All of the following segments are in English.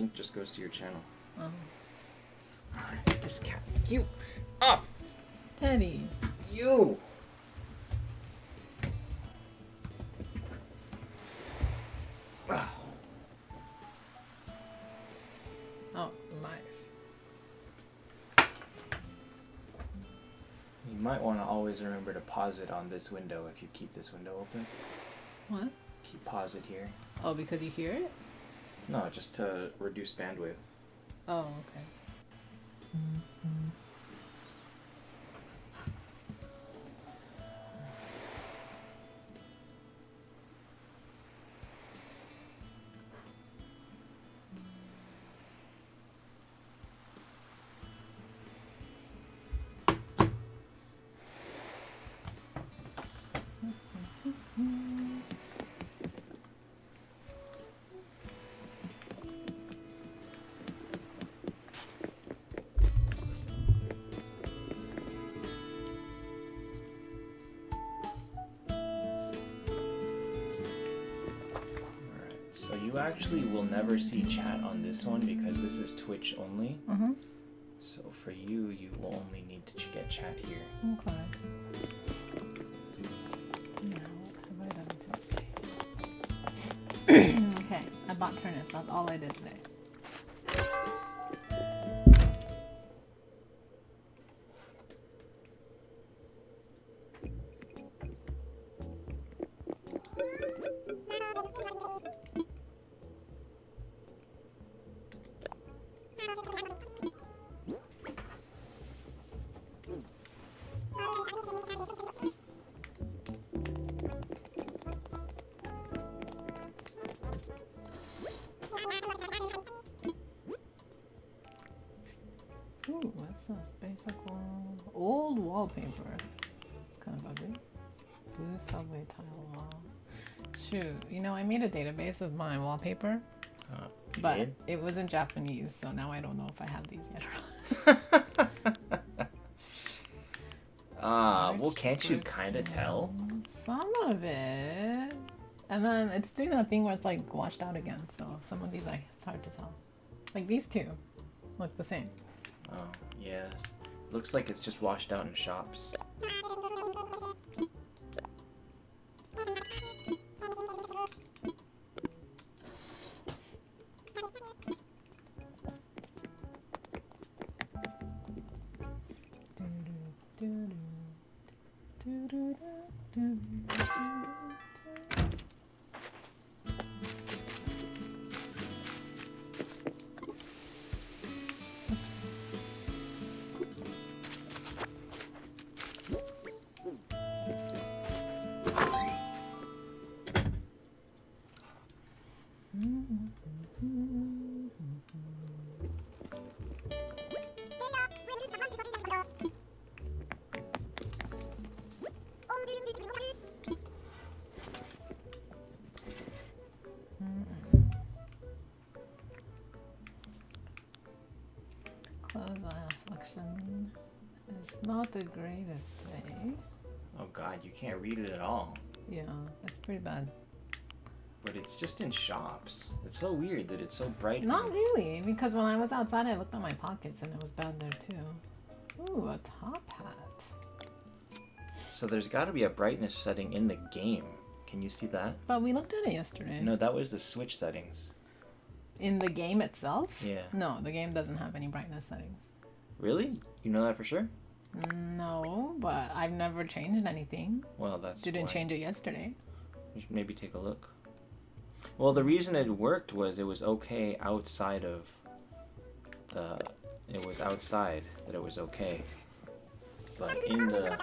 link just goes to your channel. Oh. Alright, this cat. You! Off! Teddy. You! Oh, my. You might want to always remember to pause it on this window if you keep this window open. What? Pause it here. Oh, because you hear it? No, just to reduce bandwidth. Oh, okay. So you actually will never see chat on this one because this is Twitch only. Mm-hmm. So for you, you will only need to get chat here. Okay. Now, what have I done today? Okay, I bought turnips. That's all I did today. Ooh, what's this? Basic wall. Old wallpaper. It's kind of ugly. Blue subway tile wall. Shoot, you know, I made a database of my wallpaper, but did? it was in Japanese, so now I don't know if I have these yet. Well, can't you kind of tell? Some of it. And then it's doing that thing where it's like washed out again, so some of these, it's hard to tell. Like these two look the same. Oh, yes. Looks like it's just washed out in shops. Close aisle selection is not the greatest today. Oh god, you can't read it at all. Yeah, it's pretty bad. But it's just in shops. It's so weird that it's so bright. Not really, because when I was outside I looked at my pockets and it was bad there too. Ooh, a top hat. So there's got to be a brightness setting in the game. Can you see that? But we looked at it yesterday. No, that was the Switch settings. In the game itself? Yeah. No, the game doesn't have any brightness settings. Really? You know that for sure? No, but I've never changed anything. Well, that's Didn't why. change it yesterday. You should maybe take a look. Well, the reason it worked was it was okay outside of the... It was outside that it was okay. But in the...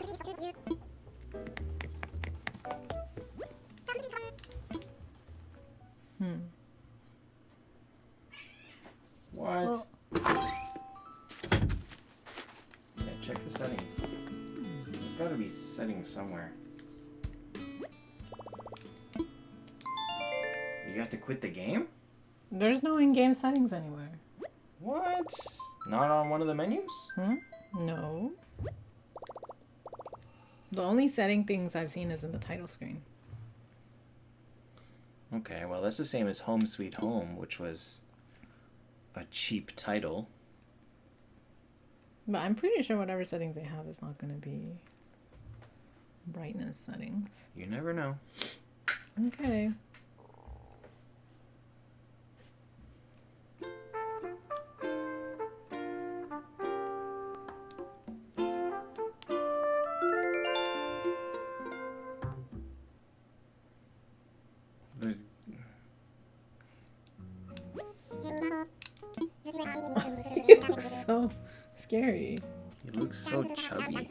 What? Well, Yeah, check the settings. There's gotta be settings somewhere. You have to quit the game? there's no in-game settings anywhere. What? Not on one of the menus? No. The only setting things I've seen is in the title screen. Okay, well that's the same as Home Sweet Home, which was a cheap title. But I'm pretty sure whatever settings they have is not going to be brightness settings. You never know. Okay. There's... He looks so scary. He looks so chubby.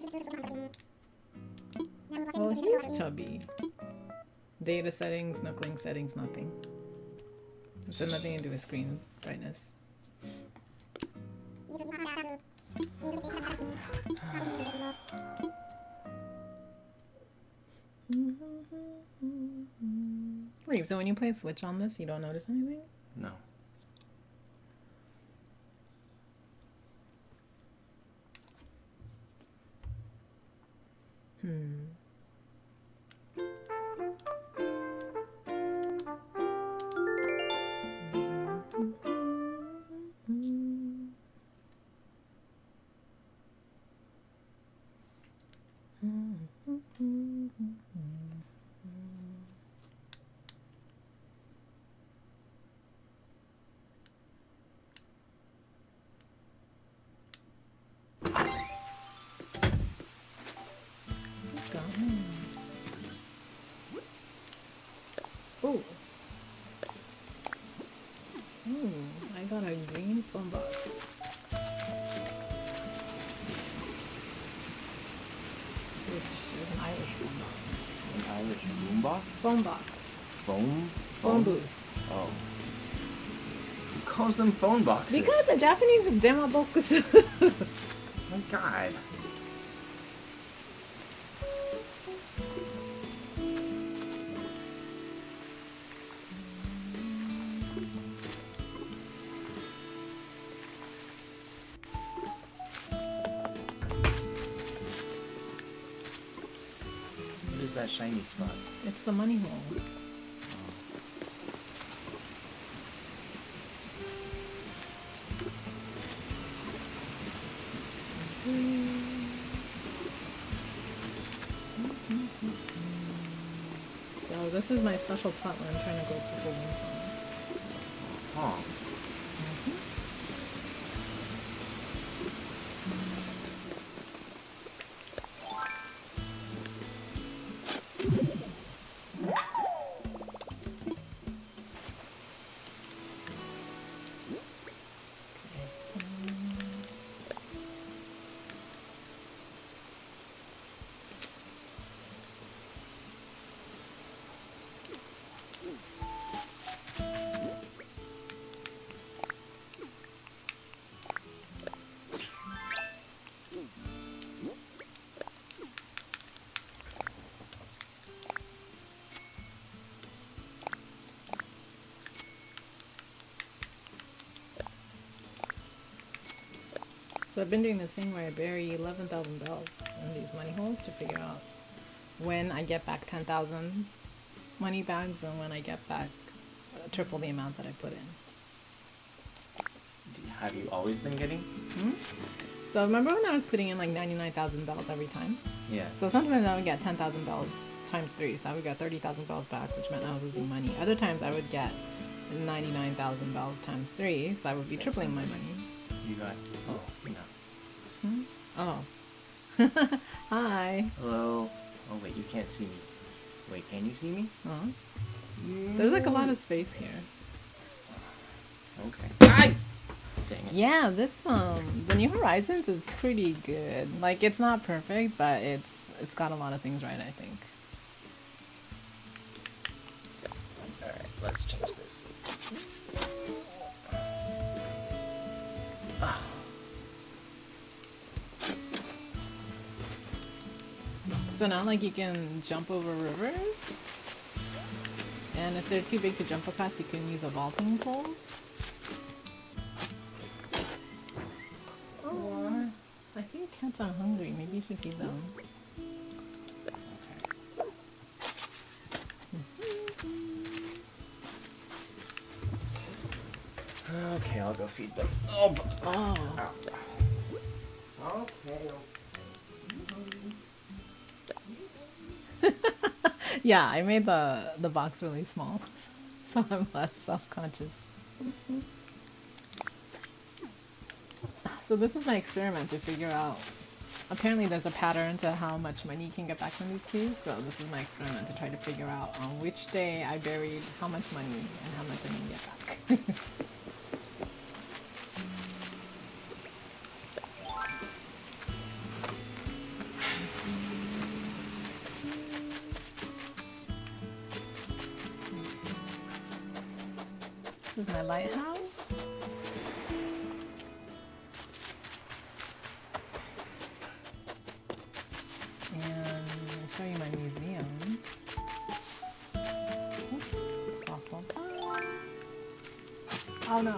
Well, he is chubby. Data settings, knuckling settings, nothing. This has nothing to do with screen brightness. Wait, so when you play Switch on this, you don't notice anything? No. Oh. Ooh, I got a green phone box. Which is an Irish phone box. An Irish boombox? Phone box. Phone booth. Oh. Who calls them phone boxes? Because the Japanese is demo box. Oh my god. What is that shiny spot? It's the money hole. So this is my special plot where I'm trying to go purple wing phone. Huh. So I've been doing this thing where I bury 11,000 bells in these money holes to figure out when I get back 10,000 money bags and when I get back triple the amount that I put in. Have you always been getting? So remember when I was putting in like 99,000 bells every time? Yeah. So sometimes I would get 10,000 bells times 3, so I would get 30,000 bells back, which meant I was losing money. Other times I would get 99,000 bells times 3, so I would be tripling my money. You got... Oh, no. Oh. Hi. Hello. Oh, wait, you can't see me. Wait, can you see me? Oh. There's like a lot of space here. Okay. Ay! Dang it. Yeah, this the New Horizons is pretty good. Like it's not perfect, but it's got a lot of things right, I think. Alright, let's change this. So now like you can jump over rivers. And if they're too big to jump across, you can use a vaulting pole. Or I think cats are hungry. Maybe you should feed them. Okay, I'll go feed them. Oh. Oh. Okay. Yeah, I made the box really small, so I'm less self-conscious. So this is my experiment to figure out. Apparently there's a pattern to how much money you can get back from these keys, so this is my experiment to try to figure out on which day I buried how much money and how much I can get back. This is my lighthouse. And I'll show you my museum. Fossil. Oh no.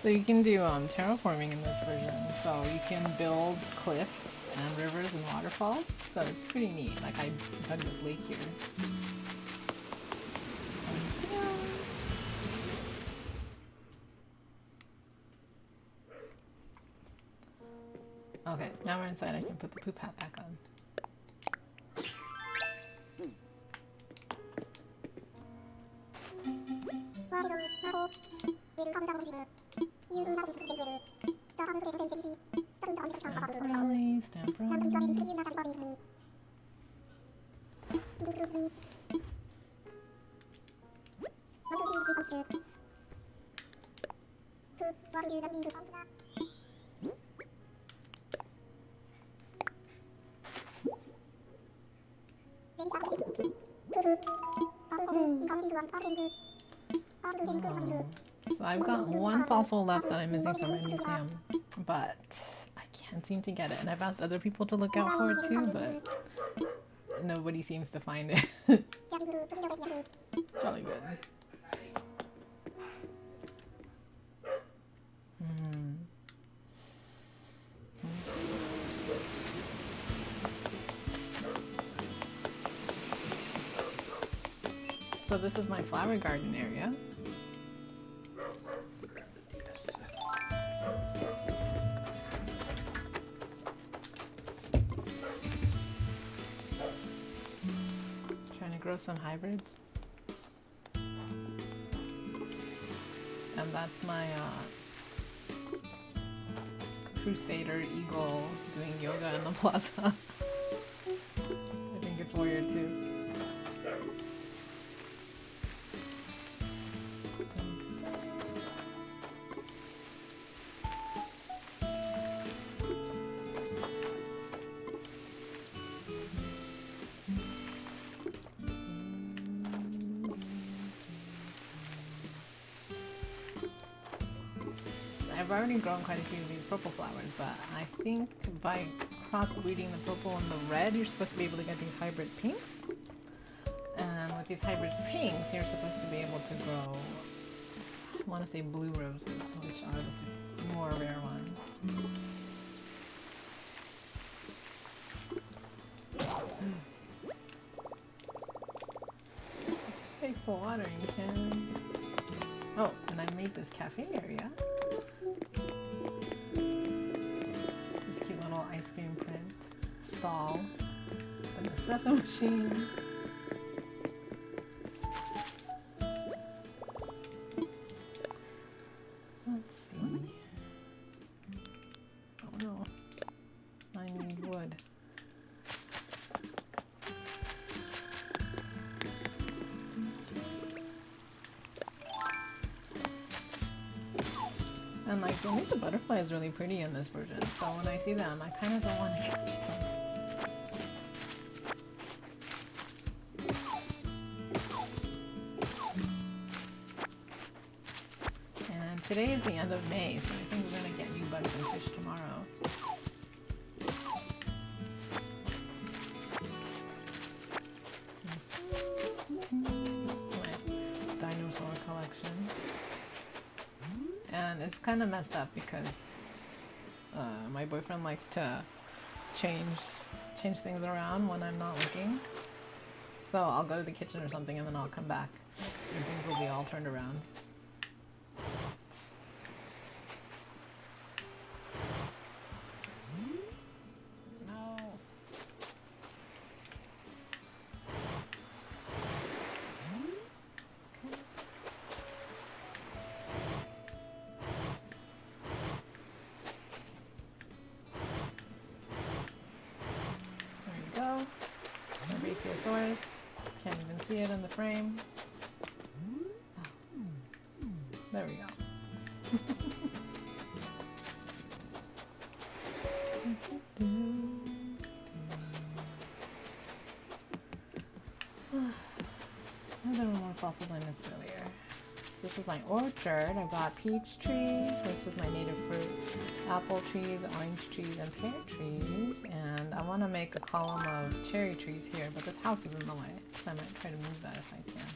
So you can do terraforming in this version. So you can build cliffs and rivers and waterfalls. So it's pretty neat. Like I dug this lake here. Okay, now we're inside. I can put the poop hat back on. Stamp rally. So I've got one fossil left that I'm missing from my museum, but I can't seem to get it. And I've asked other people to look out for it too, but nobody seems to find it. Jolly good. So this is my flower garden area. Trying to grow some hybrids. And that's my Crusader Eagle doing yoga in the plaza. I think it's warrior too. I've already grown quite a few of these purple flowers, but I think by crossbreeding the purple and the red, you're supposed to be able to get these hybrid pinks. And with these hybrid pinks, you're supposed to be able to grow, I want to say blue roses, which are the more rare ones. Faithful watering can. Oh, and I made this cafe area. This cute little ice cream print stall, an espresso machine. Let's see. Oh no, I need wood. And like, they make the butterflies really pretty in this version, so when I see them, I kind of don't want to catch them. And today is the end of May, so I think we're going to get new bugs and fish tomorrow. My dinosaur collection. and it's kind of messed up because my boyfriend likes to change things around when I'm not looking. So I'll go to the kitchen or something and then I'll come back and things will be all turned around. No. There you go. My Brachiosaurus. Can't even see it in the frame. There we go. What are more fossils I missed earlier? So this is my orchard. I've got peach trees, which is my native fruit, apple trees, orange trees, and pear trees. And I want to make a column of cherry trees here, but this house is in the way, so I might try to move that if I can.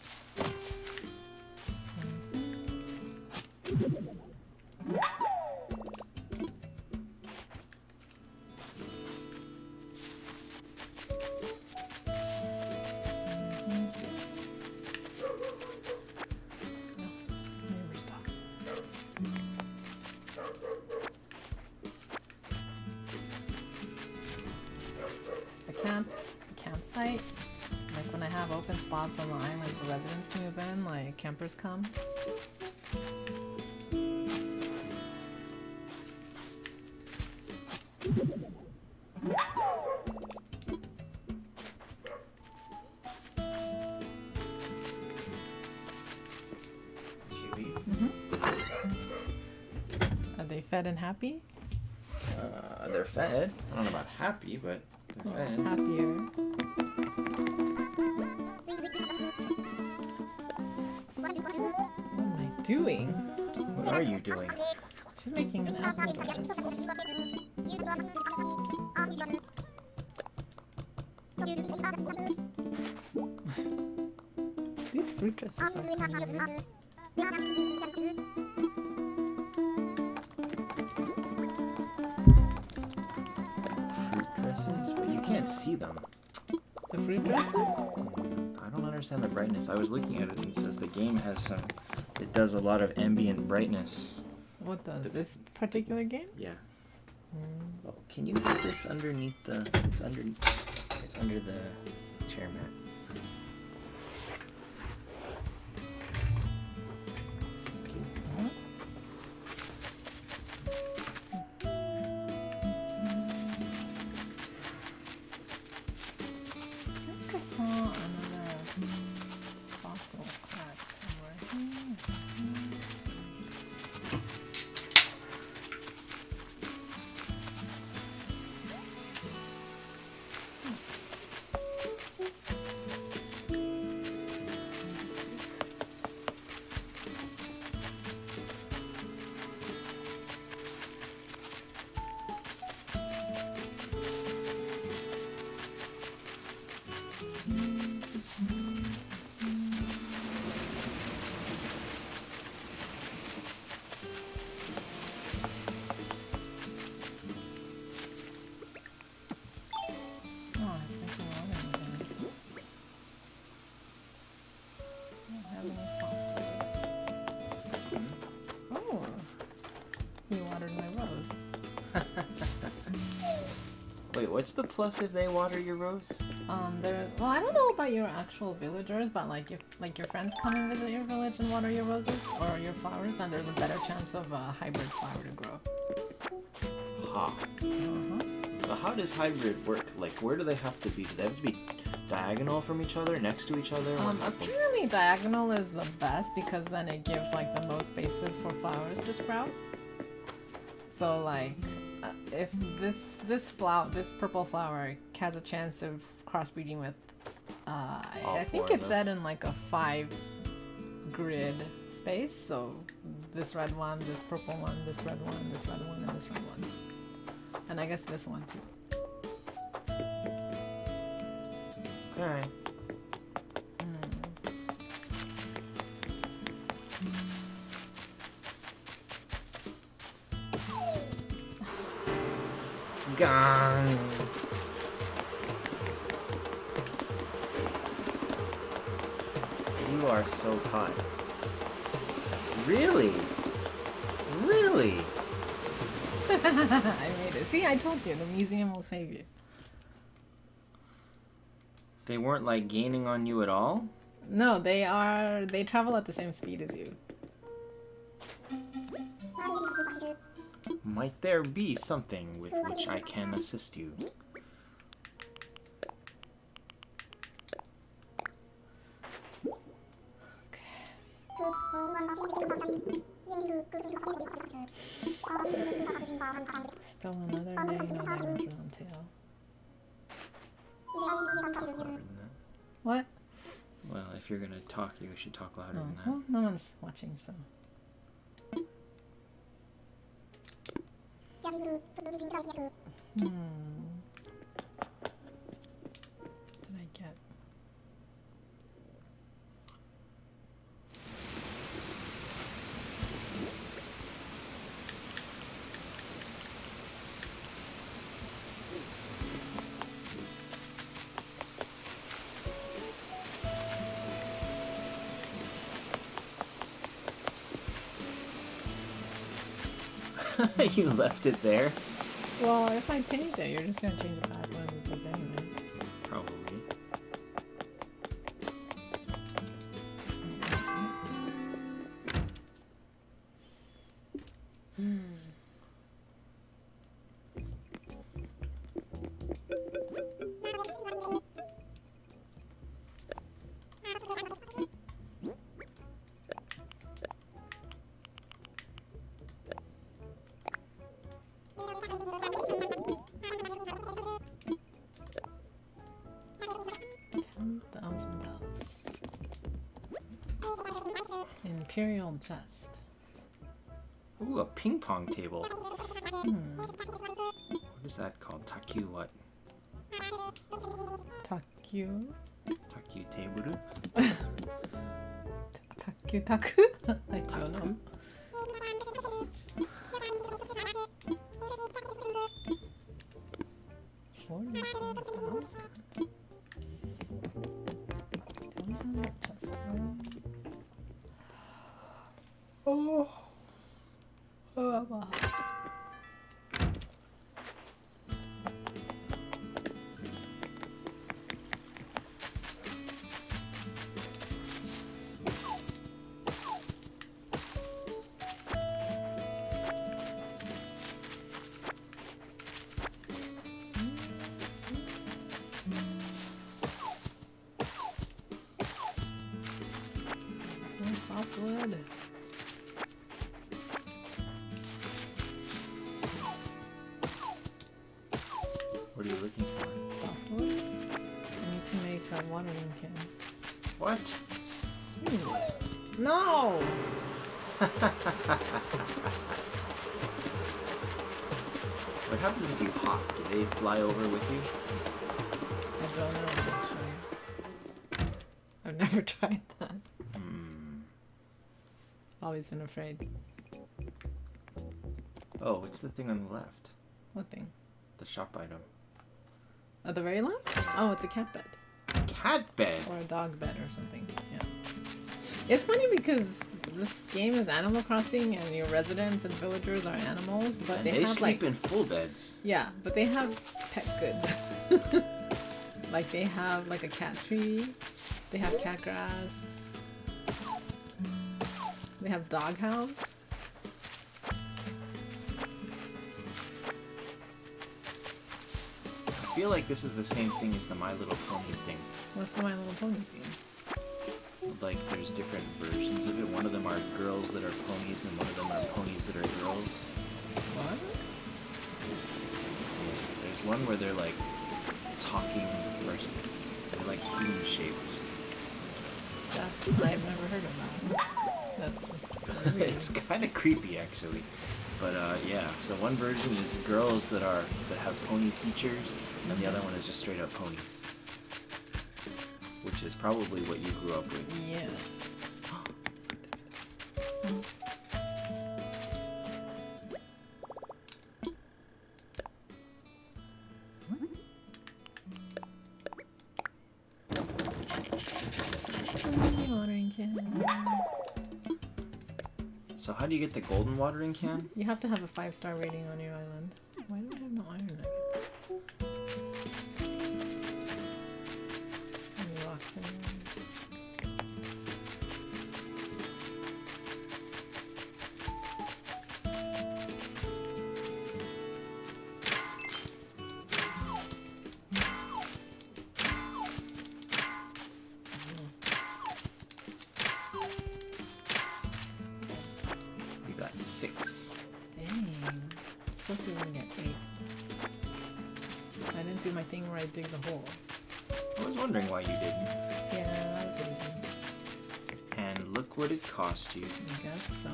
Campsite. Like when I have open spots on the island for residents to move in, like campers come. Are they fed and happy? They're fed. I don't know about happy, but they're fed. Happier. What am I doing? What are you doing? She's making an apple dance. These fruit dresses are funny. But you can't see them. The fruit dresses? I don't understand the brightness. I was looking at it and it says the game has some... It does a lot of ambient brightness. What does? This particular game? Yeah. Well, can you put this underneath the... It's under the chair mat. Wait, what's the plus if they water your rose? Well, I don't know about your actual villagers, but like if your friends come and visit your village and water your roses or your flowers, then there's a better chance of a hybrid flower to grow. Ha. So how does hybrid work? Like, where do they have to be? Do they have to be diagonal from each other, next to each other? Apparently diagonal is the best because then it gives like the most spaces for flowers to sprout. So like, if this purple flower has a chance of crossbreeding with, I think it said in like a 5 grid space. So this red one, this purple one, this red one, this red one, and this red one, and I guess this one too. Okay. Gong. You are so hot. Really? Really? I made it. See, I told you, the museum will save you. They weren't like gaining on you at all? No, they travel at the same speed as you. Might there be something with which I can assist you? Still another day, no damage on tail. What? Well, if you're gonna talk, you should talk louder than that. Well, no one's watching, so. What did I get? You left it there? Well, if I change it, you're just gonna change it back when it says anyway. Probably. Imperial chest. Ooh, a ping pong table. Hmm. What is that called? Takyu what? Takyu? Takyu table? Takyu taku? I don't know. Oh. Softwood. What are you looking for? Softwood. I need to make a watering can. What? No! What happens if you hop? Do they fly over with you? I don't know, actually. I've never tried that. Always been afraid. Oh, what's the thing on the left? What thing? The shop item. At the very left? Oh, it's a cat bed. Cat bed? Or a dog bed or something. Yeah. It's funny because this game is Animal Crossing and your residents and villagers are animals, but And they have sleep like... in full beds. Yeah, but they have pet goods. Like they have like a cat tree. They have cat grass. They have dog house. I feel like this is the same thing as the My Little Pony thing. What's the My Little Pony thing? Like, there's different versions of it. One of them are girls that are ponies, and one of them are ponies that are girls. What? There's one where they're like talking, or they're like human shaped. I've never heard of that. That's weird. It's kind of creepy, actually. But yeah, so one version is girls that have pony features, and the other one is just straight up ponies. Which is probably what you grew up with. Yes. So how do you get the golden watering can? You have to have a 5-star rating on your island. Why do I have no iron nuggets? Any rocks anywhere? You got 6. Dang. I'm supposed to only get 8. I didn't do my thing where I dig the hole. I was wondering why you didn't. Yeah, that was easy. And look what it cost you. I guess so.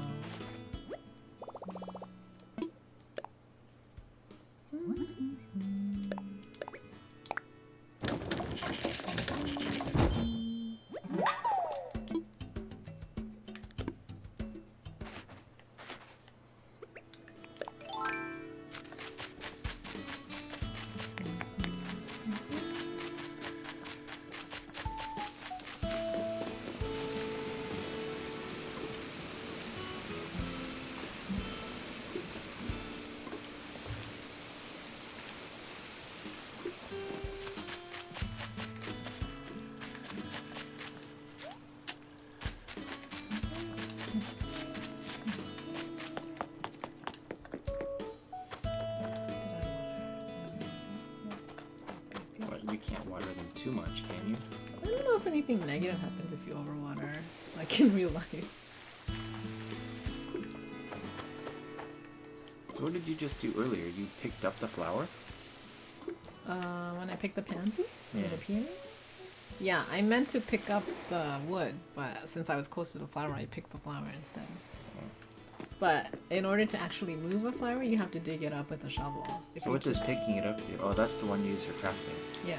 But you can't water them too much, can you? I don't know if anything negative happens if you overwater, like in real life. So what did you just do earlier? You picked up the flower? When I picked the pansy? Or Yeah. the peony? Yeah, I meant to pick up the wood, but since I was close to the flower, I picked the flower instead. But in order to actually move a flower, you have to dig it up with a shovel. If So you what does just- picking it up do? Oh, that's the one you use for crafting. Yeah.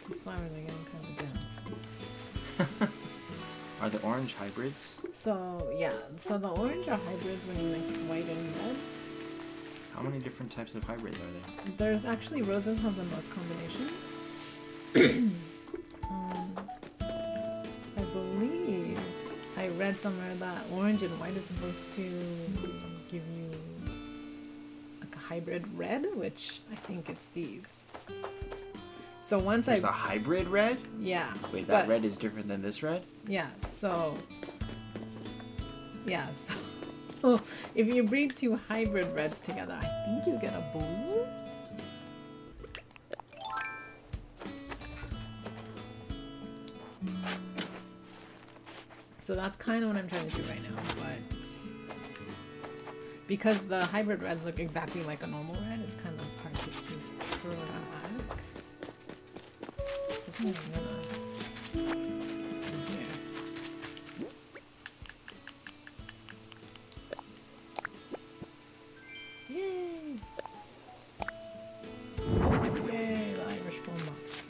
These flowers are getting kind of dense. Are the orange hybrids? So, yeah. So the orange are hybrids when you mix white and red. How many different types of hybrids are there? There's actually roses have the most combinations. I believe I read somewhere that orange and white is supposed to give you like a hybrid red, which I think it's these. So once There's a hybrid red? yeah. Wait, that but- red is different than this red? Yeah, so if you breed 2 hybrid reds together, I think you get a blue. So that's kind of what I'm trying to do right now, but because the hybrid reds look exactly like a normal red, it's kind of hard to keep throw it out. So I think I'm gonna here. Yay! Yay, the Irish phone box.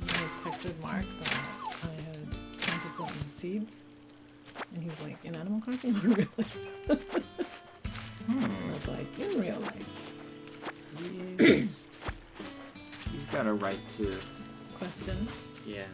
I texted Mark that I had planted some seeds, and he was like, "In Animal Crossing?" Really? just like in real life. He's got a right to Question. Yeah.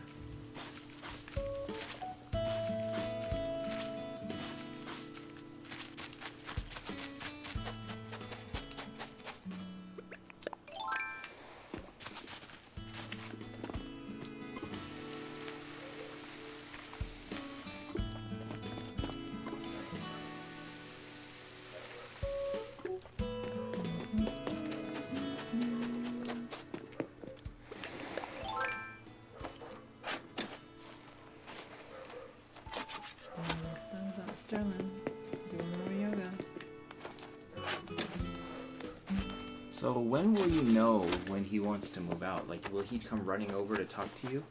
Next time's out Sterling. Doing more yoga. So when will you know when he wants to move out? Like, will he come running over to talk to you?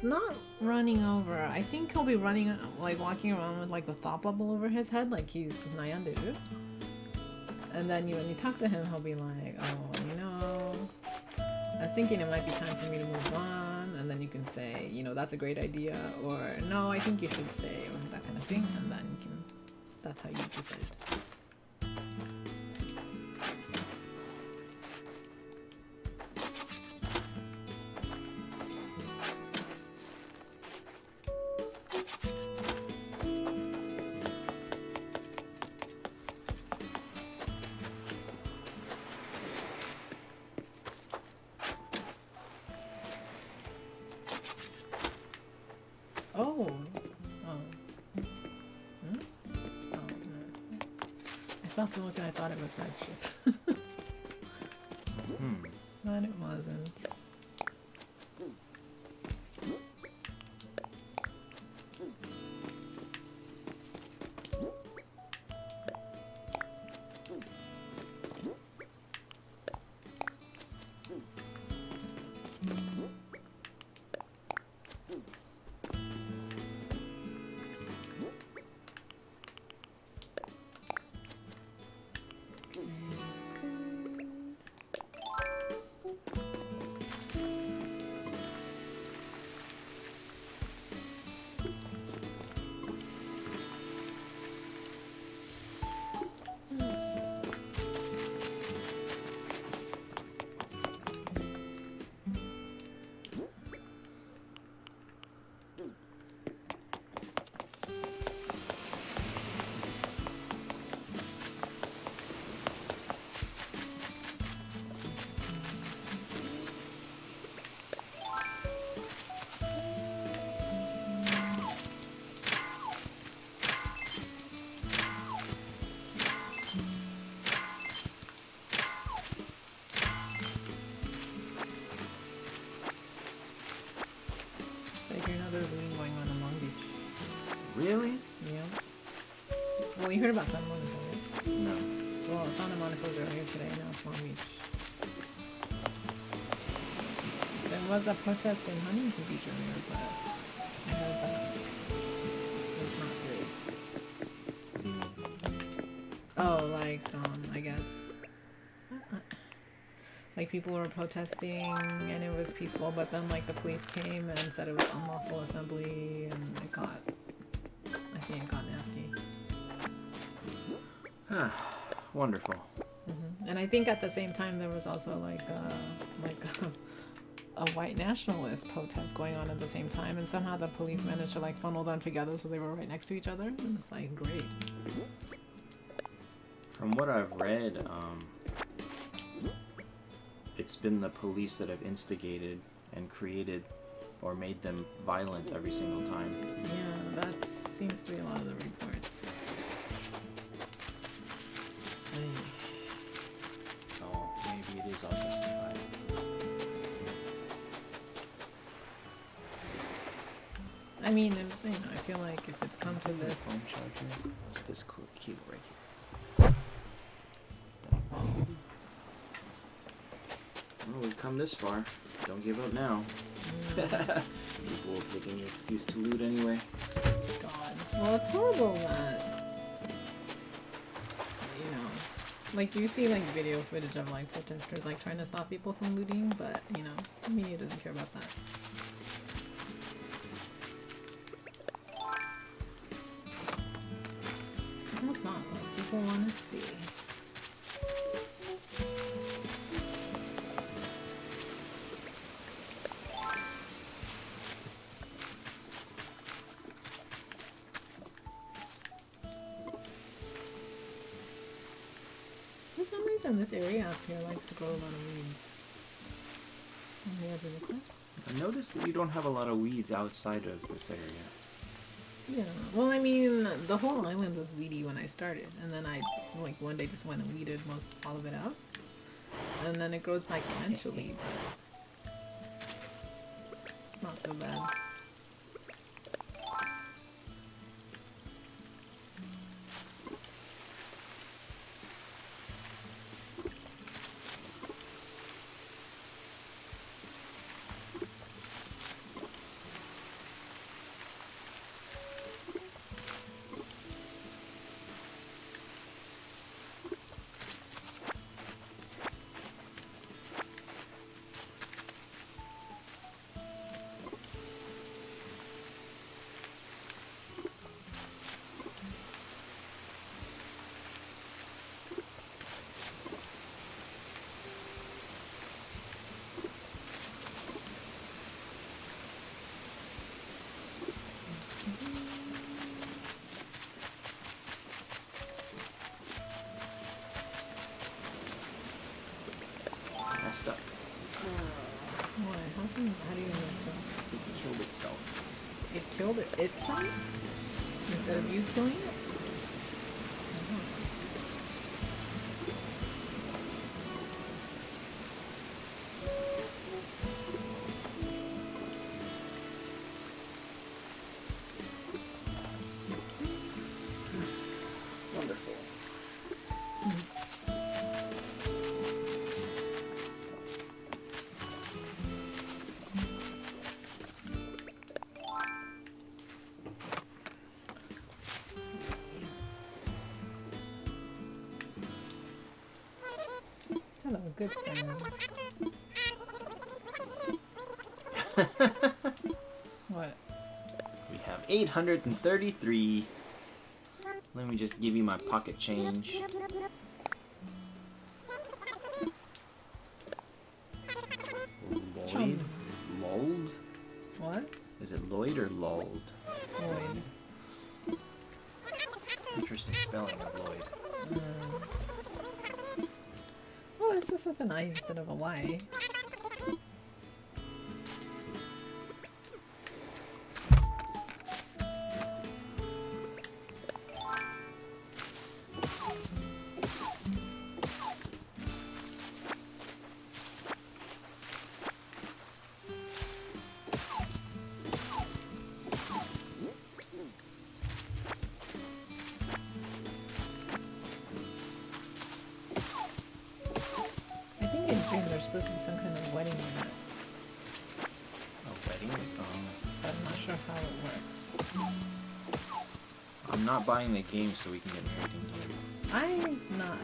Not running over. I think he'll be running, like walking around with like the thought bubble over his head, like he's Nayanderu. And then when you talk to him, he'll be like, oh, you know, I was thinking it might be time for me to move on. And then you can say, you know, that's a great idea, or no, I think you should stay, or that kind of thing. And then you can, that's how you decide. Oh. Oh. Hmm? Oh, no. I saw smoke and I thought it was red strip. But it wasn't. There's a lean going on in Long Beach. Really? Yeah. Well, you heard about Santa Monica, right? No. Well, Santa Monica was earlier today, now it's Long Beach. There was a protest in Huntington Beach earlier, but I heard that it was not great. Oh, like, I guess... Like, people were protesting and it was peaceful, but then, like, the police came and said it was unlawful assembly, and it got... I think it got nasty. Wonderful. Mm-hmm. And I think at the same time there was also, like a white nationalist protest going on at the same time, and somehow the police managed to, like, funnel them together so they were right next to each other. And it's, like, great. From what I've read, it's been the police that have instigated and created or made them violent every single time. Yeah, that seems to be a lot of the reports. So maybe it is all justified. I mean, you know, I feel like if it's come to this... Phone charger. It's this cable right here. Well, we've come this far. Don't give up now. People will take any excuse to loot anyway. God. Well, it's horrible that, you know, like, you see, like, video footage of, like, protesters, like, trying to stop people from looting, but, you know, the media doesn't care about that. No, it's not, though. People want to see. reason this area up here likes to grow a lot of weeds. On the edge of the cliff. I noticed that you don't have a lot of weeds outside of this area. Yeah, well, I mean, the whole island was weedy when I started, and then I, like, one day just went and weeded all of it out, and then it grows back eventually, but it's not so bad. Messed up. Why? How do you mess up? It killed itself. It killed itself? Yes. Instead of you killing it? Yes. Wonderful. Hello, good friend. What? We have 833. Let me just give you my pocket change. Lloyd? Chum. Lulled? What? Is it Lloyd or lulled? Lloyd. Interesting spelling of Lloyd. Well, it's just with an I instead of a Y. I think in June there's supposed to be some kind of wedding event, A wedding? but I'm not sure how it works. I'm not buying the game so we can get married in June. I'm not.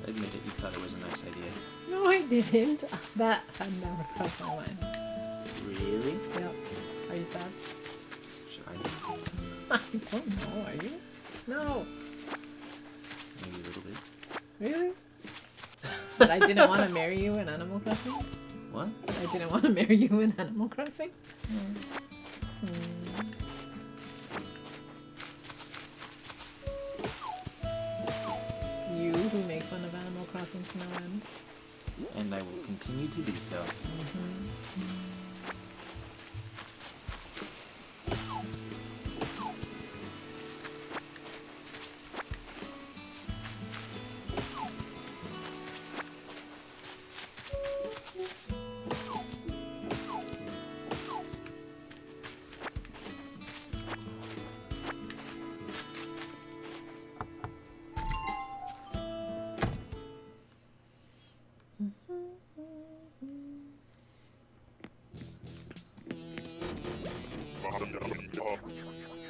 Admit it, you thought it was a nice idea. No, I didn't. That had never crossed my mind. Really? Yep. Are you sad? Should I? I don't know. Are you? No. Maybe a little bit. Really? But I didn't want to marry you in Animal Crossing? What? I didn't want to marry you in Animal Crossing? You who make fun of Animal Crossing to no end. And I will continue to do so.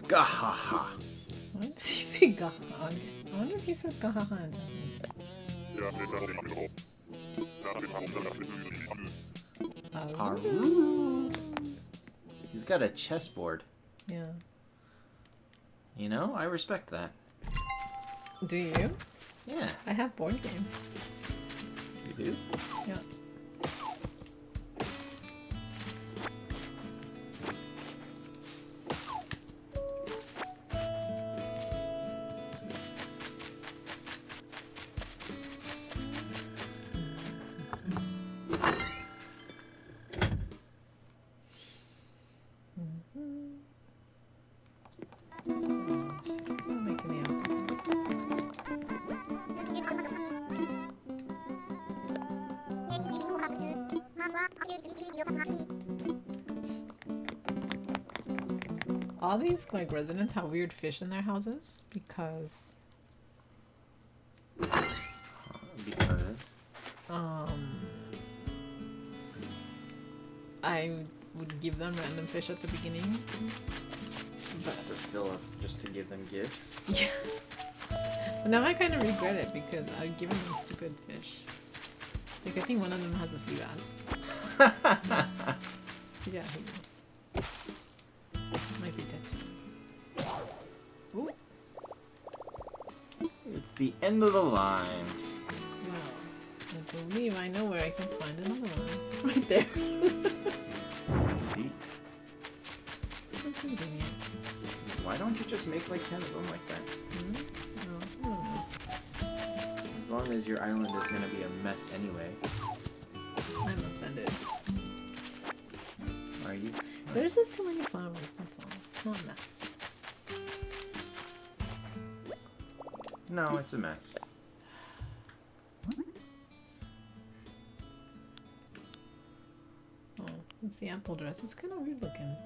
Gahaha. Why did he say gaha? I wonder if he says gahaha in Japanese. Aru. He's got a chessboard. Yeah. You know, I respect that. Do you? Yeah. I have board games. You do? Yeah. She's not making the apples. All these like residents have weird fish in their houses because Because I would give them random fish at the beginning. just to fill up, just to give them gifts. Yeah. But now I kind of regret it because I've given them stupid fish. Like I think one of them has a sea bass. Yeah. Might be dead too. Ooh. It's the end of the line. Wow. I believe I know where I can find another one. Right there. Let's see. So convenient. Why don't you just make like 10 of them like that? No, I don't know. As long as your island is gonna be a mess anyway. I'm offended. Are you? There's just too many flowers, that's all. It's not a mess. No, it's a mess. Oh, it's the apple dress. It's kind of weird looking.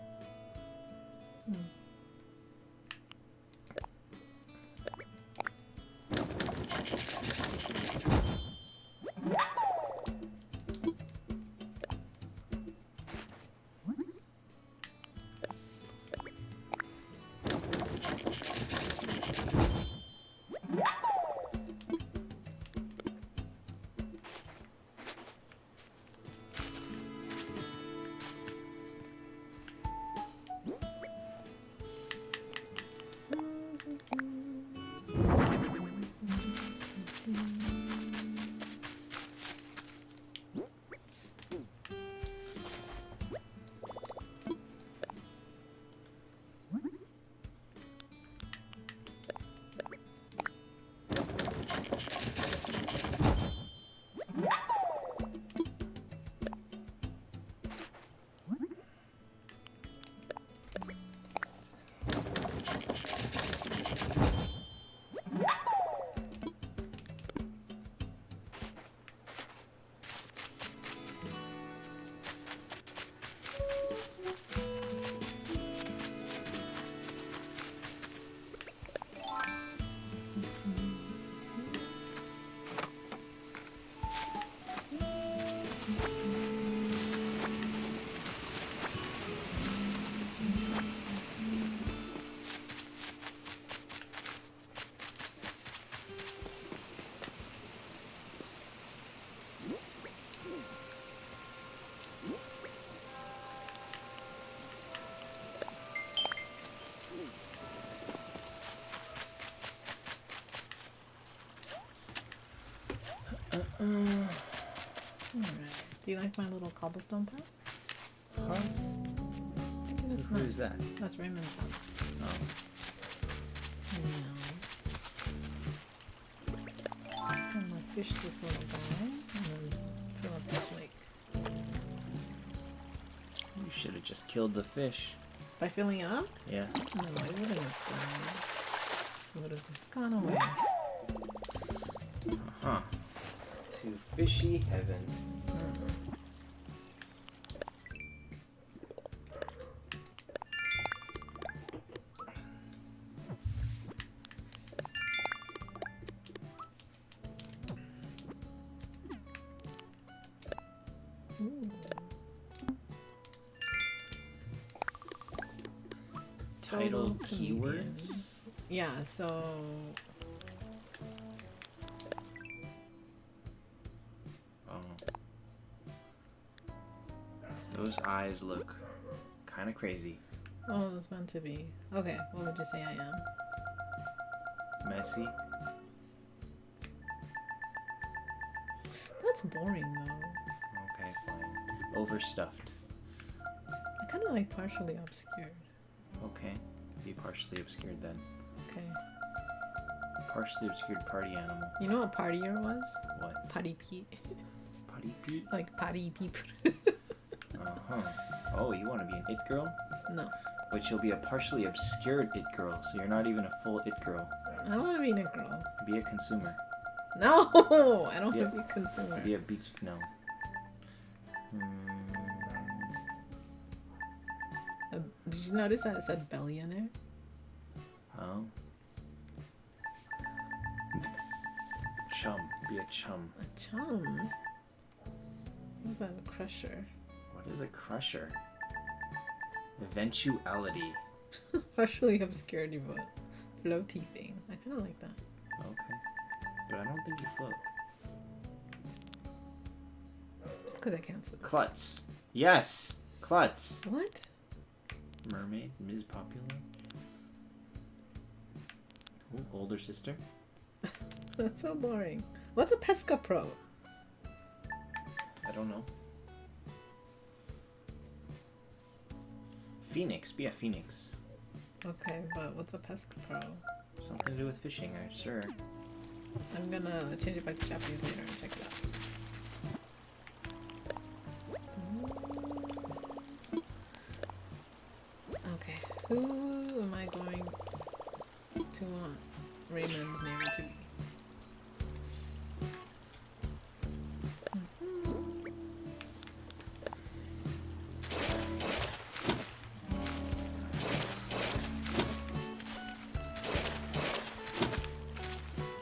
Alright. Do you like my little cobblestone path? Huh? That's Who's that? That's Raymond's house. Oh. I'm gonna fish this little guy and then fill up this lake. You should have just killed the fish. By filling it up? Yeah. No, I wouldn't have done it. It would have just gone away. Huh. To fishy heaven. Title keywords? Yeah, so Those eyes look kind of crazy. oh, it's meant to be. Okay, what would you say I am? Messy. That's boring though. Okay, fine. Overstuffed. I kind of like partially obscured. Okay. Be partially obscured then. Okay. Partially obscured party animal. You know what partier was? What? Potty Pete. Potty Pete? Like potty peep. Uh-huh. Oh, you want to be an it girl? No. But you'll be a partially obscured it girl, so you're not even a full it girl. I don't want to be a girl. Be a consumer. No! I don't Yeah. want to be a consumer. Be a beach... No. Did you notice that it said billionaire? Oh. Chum. Be a chum. A chum? What about a crusher? What is a crusher? Eventuality. Partially obscured you vote. Floaty thing. I kind of like that. Okay. But I don't think you float. Just because I can't swim. Klutz. Yes! Klutz. What? Mermaid. Ms. Popular. Ooh, older sister. That's so boring. What's a Pesca Pro? I don't know. Phoenix. Be a phoenix. Okay, but what's a Pesca Pro? Something to do with fishing, I'm sure. I'm gonna change it back to Japanese later and check it out. Okay, who am I going to want Raymond's name to be?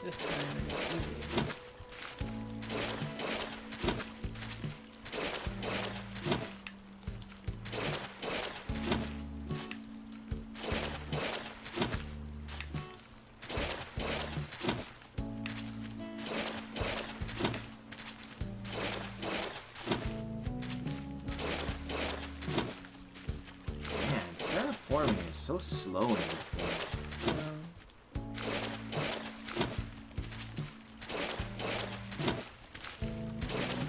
This time it's easy. Man, terraforming is so slow in this game.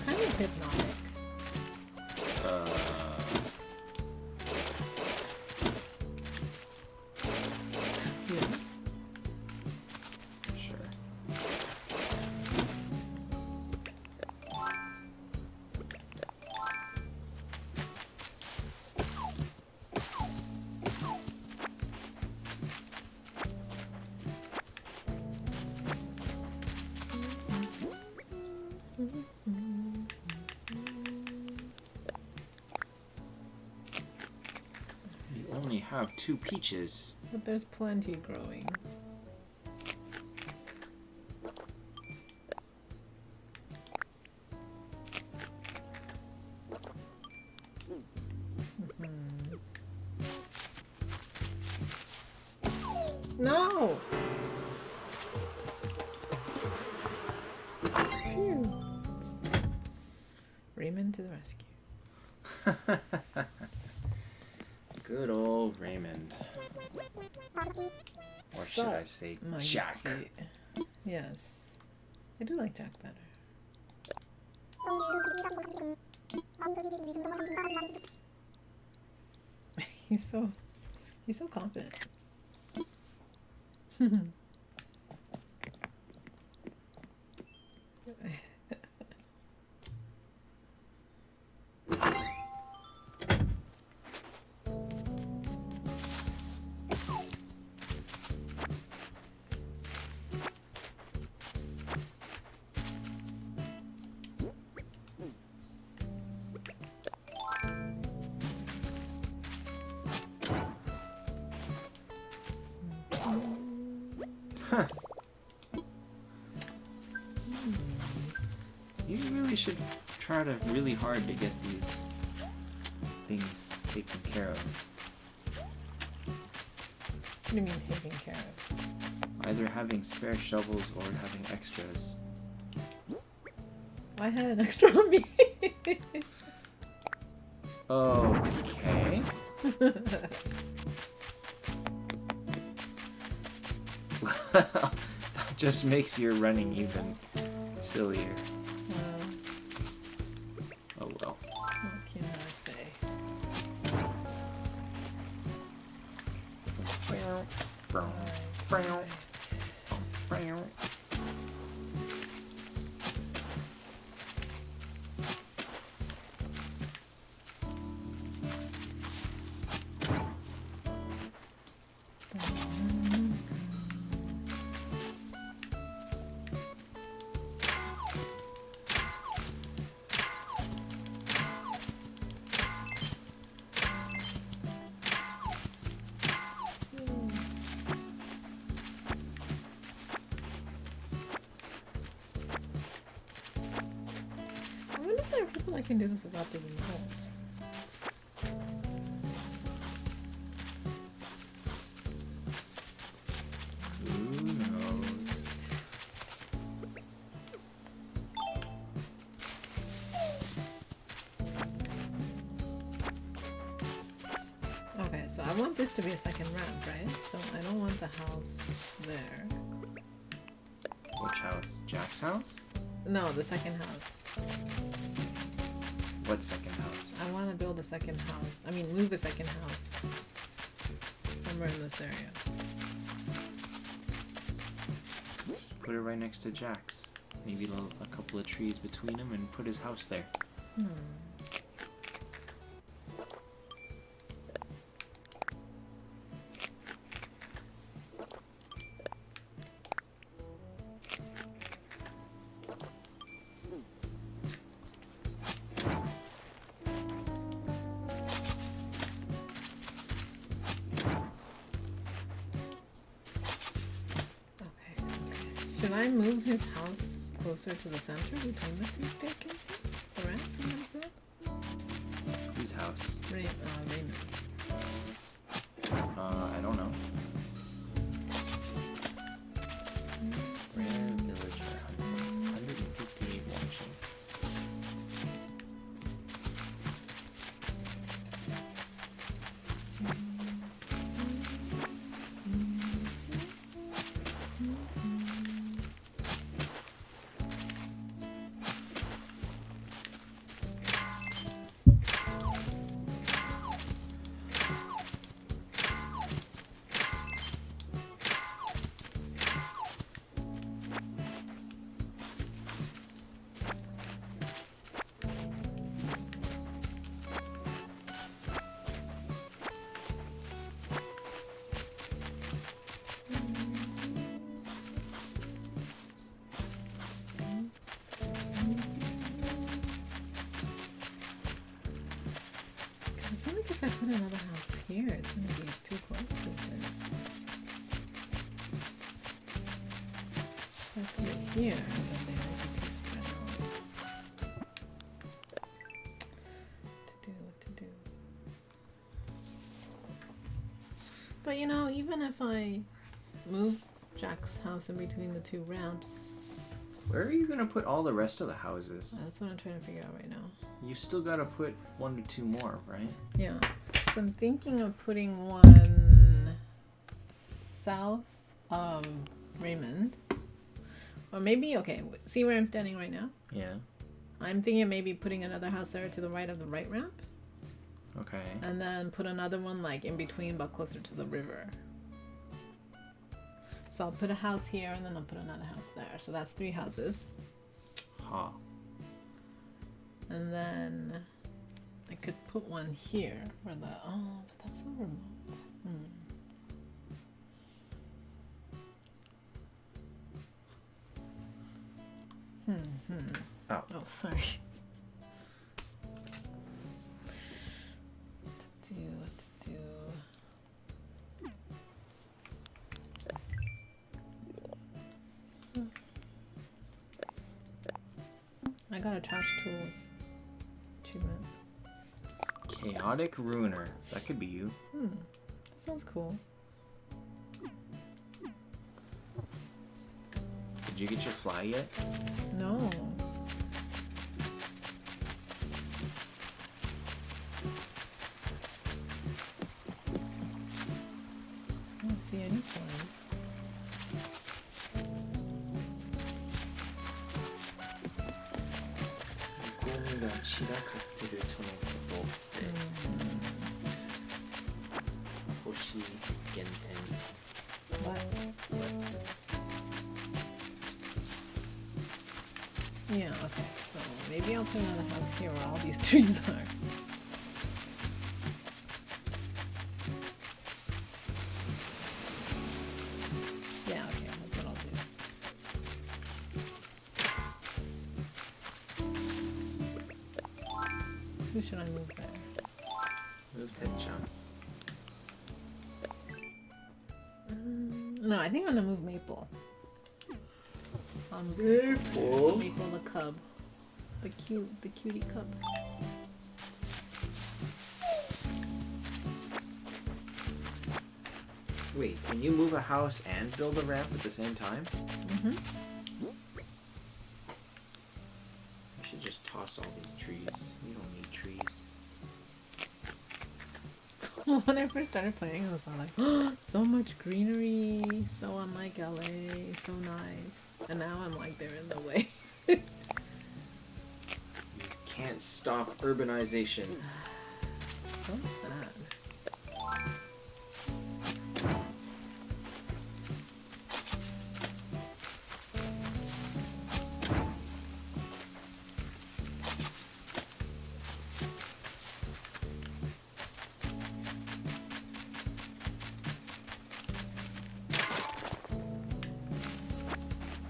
Kind of hypnotic. Yes. Sure. You only have 2 peaches. But there's plenty growing. No! Phew. Raymond to the rescue. Good old Raymond. Or should I say My Jack? G. Yes. I do like Jack better. He's so confident. Huh. You really should try to really hard to get these things taken care of. What do you mean taken care of? Either having spare shovels or having extras. I had an extra on me. Okay. That just makes your running even sillier. I wonder if there are people that can do this without doing this. Who knows? Okay, so I want this to be a second ramp, right? So I don't want the house there. Which house? Jack's house? No, the second house. What second house? I want to build a second house. I mean, move a second house. Somewhere in this area. Just put it right next to Jack's. Maybe a couple of trees between them and put his house there. Should I move his house closer to the center between the two staircases? The ramps and everything? Whose house? Raymond's. I don't know. Rare villager hunting. 158 watching. If I put another house here, it's going to be too close to this. If I put it here, then they might be too spread out. What to do? But you know, even if I move Jack's house in between the two ramps... Where are you going to put all the rest of the houses? That's what I'm trying to figure out right now. You still got to put 1 to 2 more, right? Yeah. So I'm thinking of putting one south of Raymond. Or maybe, okay, see where I'm standing right now? Yeah. I'm thinking of maybe putting another house there to the right of the right ramp. Okay. And then put another one like in between but closer to the river. So I'll put a house here and then I'll put another house there. So that's 3 houses. Huh. And then I could put one here where the... Oh, but that's so remote. Oh. Oh, sorry. What to do? I got a trash tools achievement. Chaotic Ruiner. That could be you. That sounds cool. Did you get your fly yet? No. I don't see any flies. What? put another house here where all these trees are. Yeah, okay, that's what I'll do. Who should I move there? Move Ted-chan. No, I think I'm gonna move Maple. Maple? Maple the cub. The cutie cub. Wait, can you move a house and build a ramp at the same time? Mm-hmm. You should just toss all these trees. You don't need trees. When I first started playing, I was all like, oh, so much greenery, so unlike LA, so nice. And now I'm like, they're in the way. You can't stop urbanization. So sad.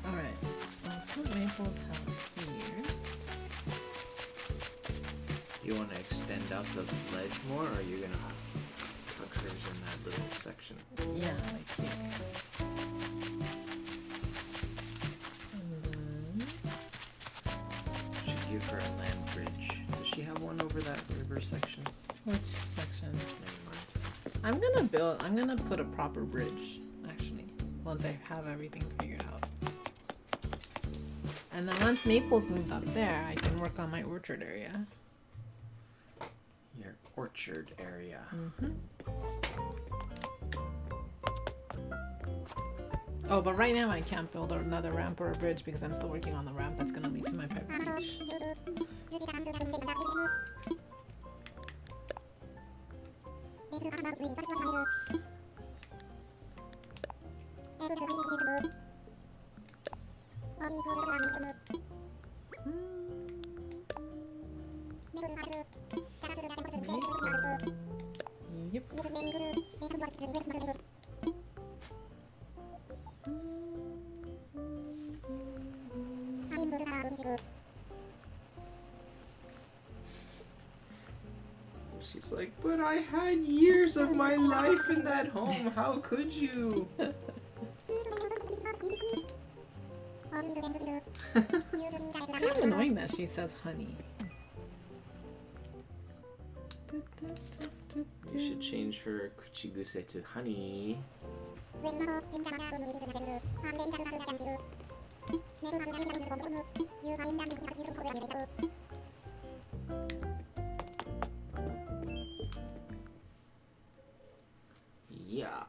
Alright, I'll put Maple's house here. Do you want to extend out the ledge more, or are you gonna tuck hers in that little section? Yeah, like here. And then... Should give her a land bridge. Does she have one over that river section? Which section? Never mind. I'm gonna put a proper bridge, actually, once I have everything figured out. And then once Maple's moved up there, I can work on my orchard area. Your orchard area. Mm-hmm. Oh, but right now I can't build another ramp or a bridge because I'm still working on the ramp that's gonna lead to my private beach. Yep. She's like, but I had years of my life in that home. How could you? Kind of annoying that she says honey. You should change her kuchiguse to honey. Yeah.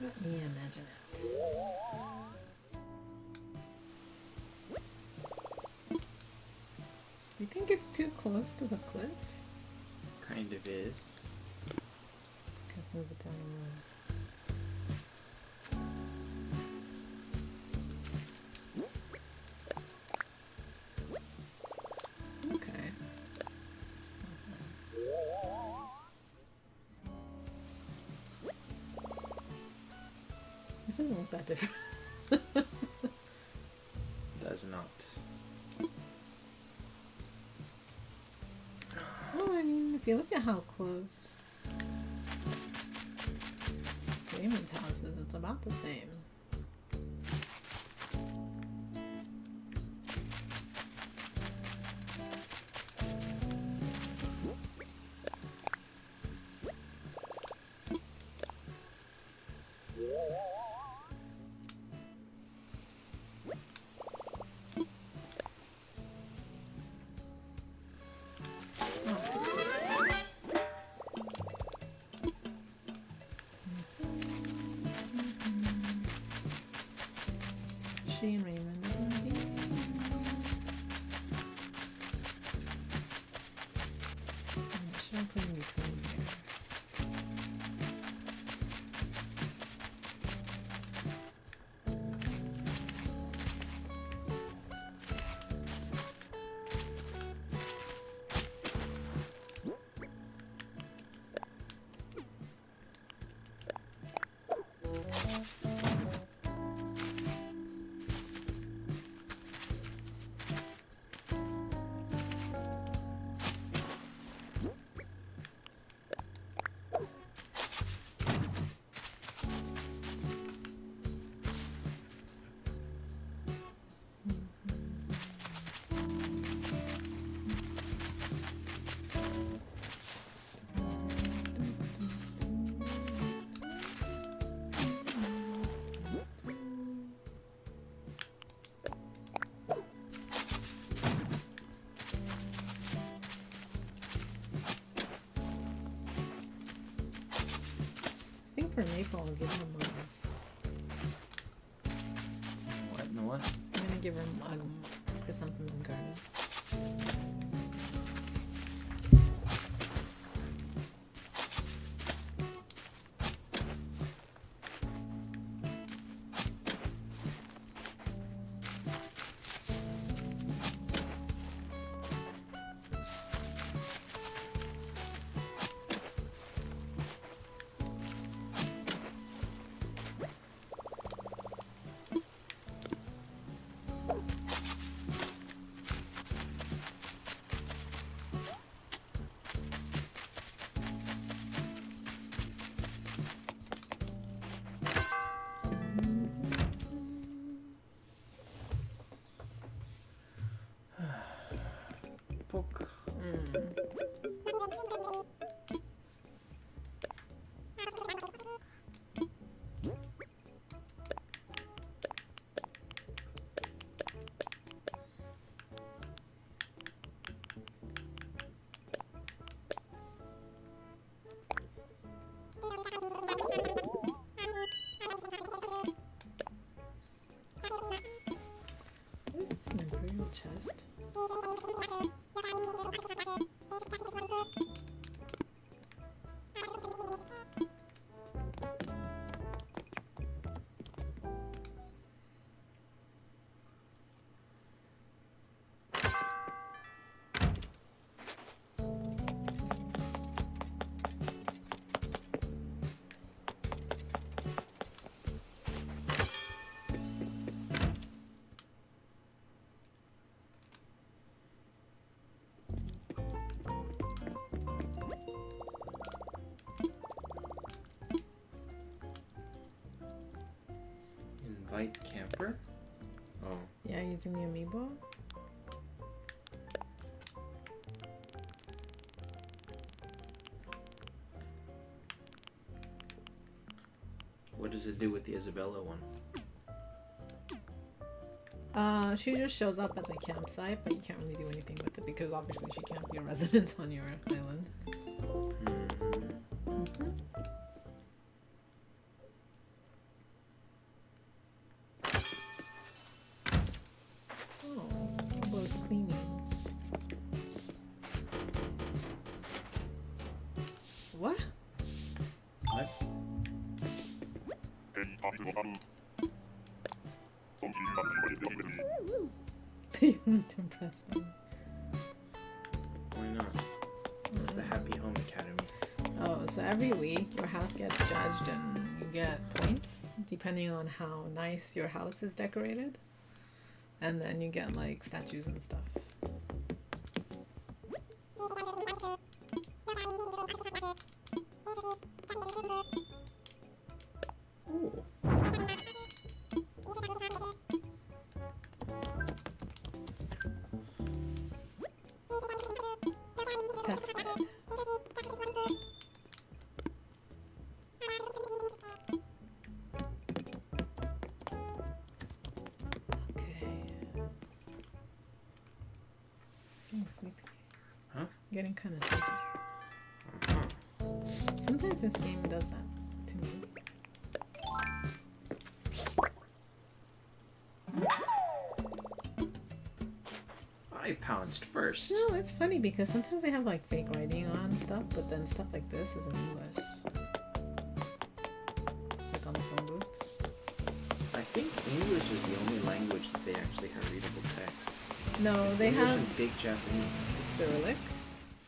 Let me imagine it. You think it's too close to the cliff? Kind of is. Let's move it down more. Okay. It's not bad. It doesn't look that different. Does not. Well, I mean, if you look at how close. Raymond's house is. It's about the same. She and Raymond are gonna be nice. Should I put in between here? I think for Maple, I'll give her Mars. What? No what? I'm gonna give her chrysanthemum garden. Poke. What is this, an imperial chest? Invite camper? Oh. Yeah, using the amiibo. What does it do with the Isabella one? She just shows up at the campsite, but you can't really do anything with it because obviously she can't be a resident on your island. Oh, clothes cleaning. What? What? They want to impress me. Why not? It's the Happy Home Academy. Oh, so every week your house gets judged and you get points depending on how nice your house is decorated. And then you get like statues and stuff. Getting kind of sleepy. Sometimes this game does that to me. I pounced first. No, it's funny because sometimes they have like fake writing on stuff, but then stuff like this is in English. Like on the phone booth. I think English is the only language that they actually have readable text. No, It's they English have and fake Japanese. Cyrillic.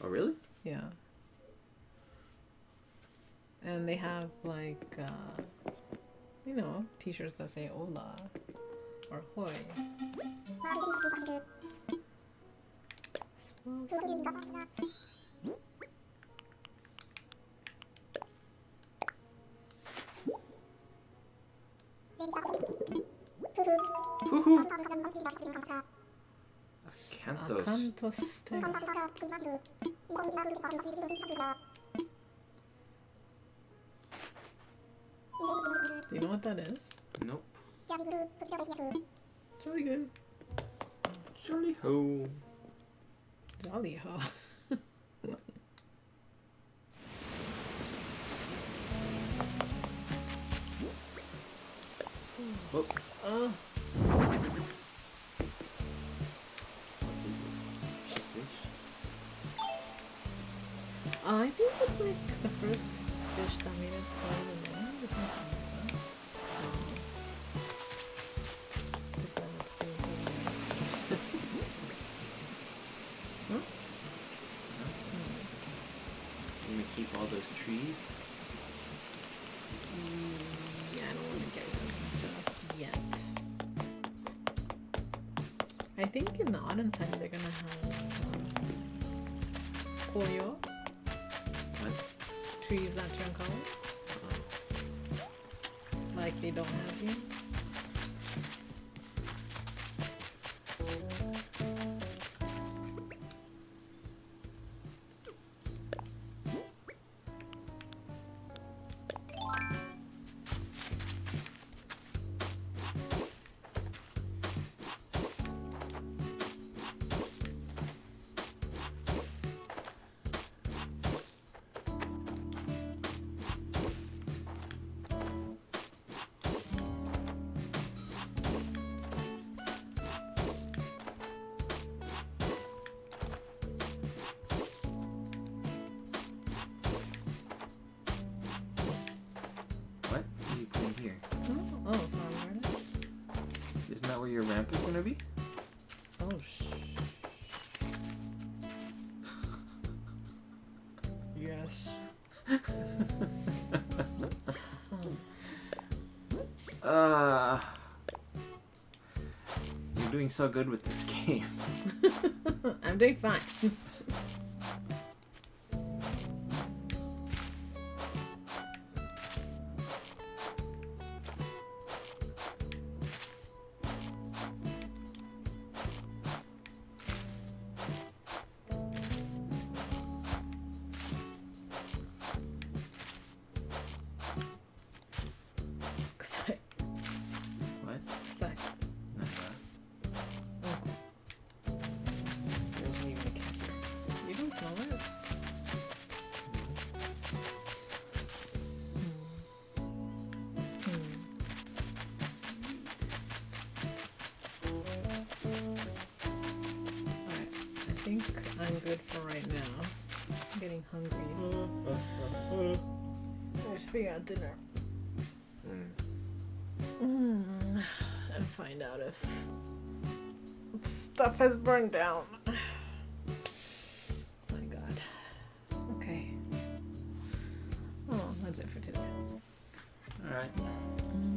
Oh, really? Yeah. And they have like, you know, t-shirts that say "Hola" or "Hoi." Hoo-hoo. Acanthos. Acanthostera. Do you know what that is? Nope. Jolly good. Jolly ho. Jolly ho. Oh. Oh, What is it? A fish? I think it's like the first fish that made its way in the land. If I can remember. Decided to do it. Huh? You gonna keep all those trees? Yeah, I don't want to get rid of them just yet. I think in the autumn time they're gonna have koyo, What? trees that turn colors, like they don't have here. What? What are you putting here? Oh, flower garden. Isn't that where your ramp is gonna be? Oh, yes. You're doing so good with this game. I'm doing fine. Kusai. What? Kusai. Not that. Oh, cool. There's even a cat here. You don't smell it? Alright, I think I'm good for right now. I'm getting hungry. Let's figure out dinner. And find out if stuff has burned down. My god. Okay. Oh, that's it for today. Alright. Mm.